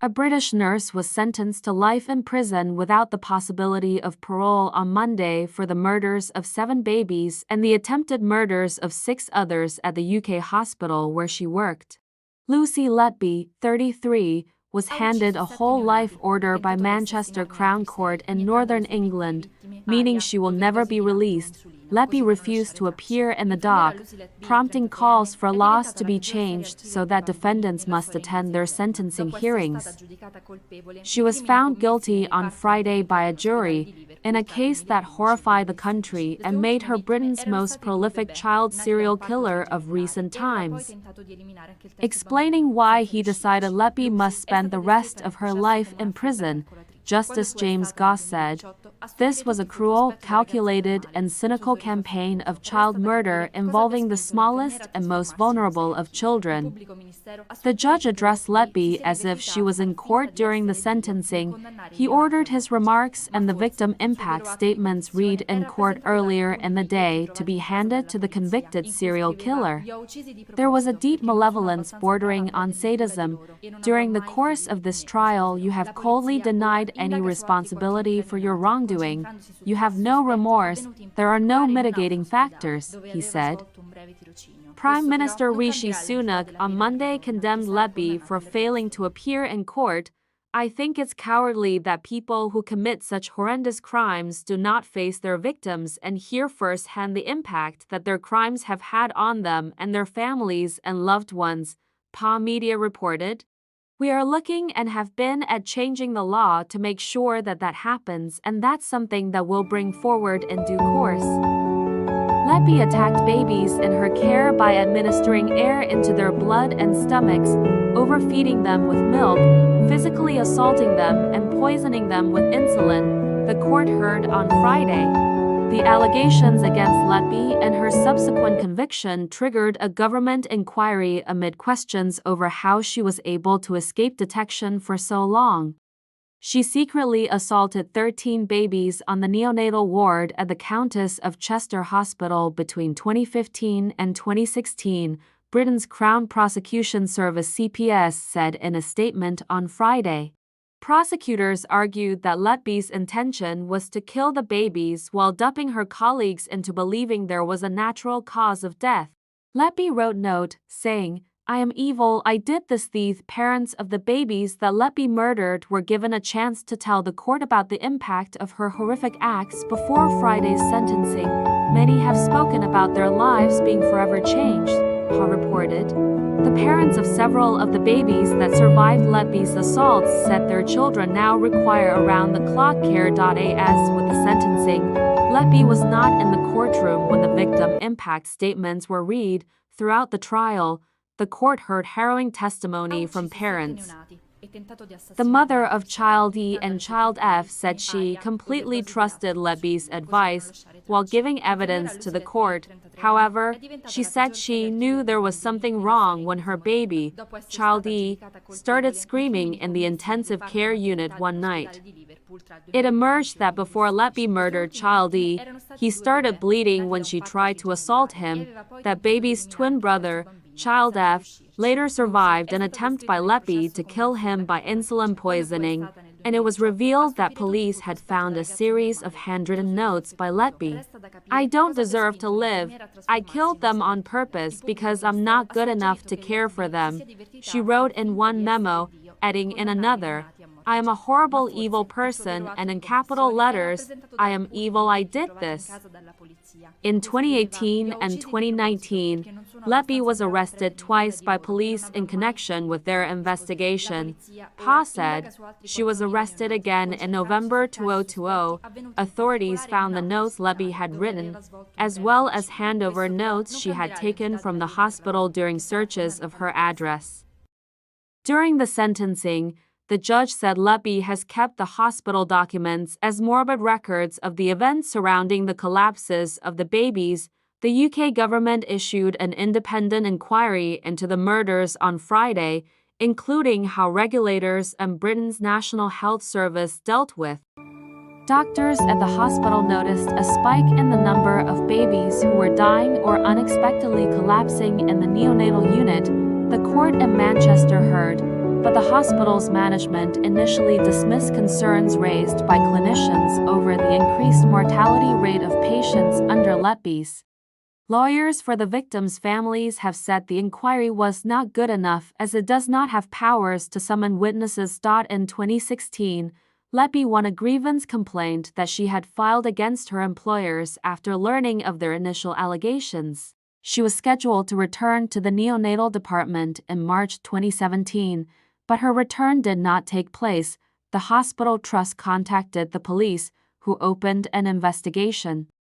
A British nurse was sentenced to life in prison without the possibility of parole on Monday for the murders of 7 babies and the attempted murders of 6 others at the UK hospital where she worked. Lucy Letby, 33, was handed a whole life order by Manchester Crown Court in Northern England, meaning she will never be released. Letby refused to appear in the dock, prompting calls for laws to be changed so that defendants must attend their sentencing hearings. She was found guilty on Friday by a jury in a case that horrified the country and made her Britain's most prolific child serial killer of recent times. Explaining why he decided Letby must spend the rest of her life in prison, Justice James Goss said, "This was a cruel, calculated, and cynical campaign of child murder involving the smallest and most vulnerable of children." The judge addressed Letby as if she was in court during the sentencing. He ordered his remarks and the victim impact statements read in court earlier in the day to be handed to the convicted serial killer. There was a deep malevolence bordering on sadism. During the course of this trial, you have coldly denied any responsibility for your wrongdoing. You have no remorse. There are no mitigating factors, he said. Prime Minister Rishi Sunak on Monday condemned Letby for failing to appear in court. "I think it's cowardly that people who commit such horrendous crimes do not face their victims and hear firsthand the impact that their crimes have had on them and their families and loved ones," PA Media reported. "We are looking and have been at changing the law to make sure that that happens, and that's something that we'll bring forward in due course." Letby attacked babies in her care by administering air into their blood and stomachs, overfeeding them with milk, physically assaulting them, and poisoning them with insulin, the court heard on Friday. The allegations against Letby and her subsequent conviction triggered a government inquiry amid questions over how she was able to escape detection for so long. She secretly assaulted 13 babies on the neonatal ward at the Countess of Chester Hospital between 2015 and 2016, Britain's Crown Prosecution Service (CPS) said in a statement on Friday. Prosecutors argued that Letby's intention was to kill the babies while duping her colleagues into believing there was a natural cause of death. Letby wrote note, saying, "I am evil, I did this." The parents of the babies that Letby murdered were given a chance to tell the court about the impact of her horrific acts before Friday's sentencing. Many have spoken about their lives being forever changed, PA reported. The parents of several of the babies that survived Letby's assaults said their children now require around-the-clock care. As with the sentencing, Letby was not in the courtroom when the victim impact statements were read. Throughout the trial, the court heard harrowing testimony from parents. The mother of Child E and Child F said she completely trusted Letby's advice while giving evidence to the court. However, she said she knew there was something wrong when her baby, Child E, started screaming in the intensive care unit one night. It emerged that before Letby murdered Child E, he started bleeding when she tried to assault him. That baby's twin brother, Child F, later survived an attempt by Letby to kill him by insulin poisoning, and it was revealed that police had found a series of handwritten notes by Letby. "I don't deserve to live. I killed them on purpose because I'm not good enough to care for them," she wrote in one memo, adding in another, "I am a horrible, evil person, and in capital letters, I am evil, I did this." In 2018 and 2019, Letby was arrested twice by police in connection with their investigation. PA said she was arrested again in November 2020. Authorities found the notes Letby had written, as well as handover notes she had taken from the hospital during searches of her address. During the sentencing, the judge said Letby has kept the hospital documents as morbid records of the events surrounding the collapses of the babies. The UK government issued an independent inquiry into the murders on Friday, including how regulators and Britain's National Health Service dealt with. Doctors at the hospital noticed a spike in the number of babies who were dying or unexpectedly collapsing in the neonatal unit, the court in Manchester heard. but the hospital's management initially dismissed concerns raised by clinicians over the increased mortality rate of patients under Letby's. Lawyers for the victims' families have said the inquiry was not good enough as it does not have powers to summon witnesses. In 2016, Letby won a grievance complaint that she had filed against her employers after learning of their initial allegations. She was scheduled to return to the neonatal department in March 2017, but her return did not take place. The hospital trust contacted the police, who opened an investigation.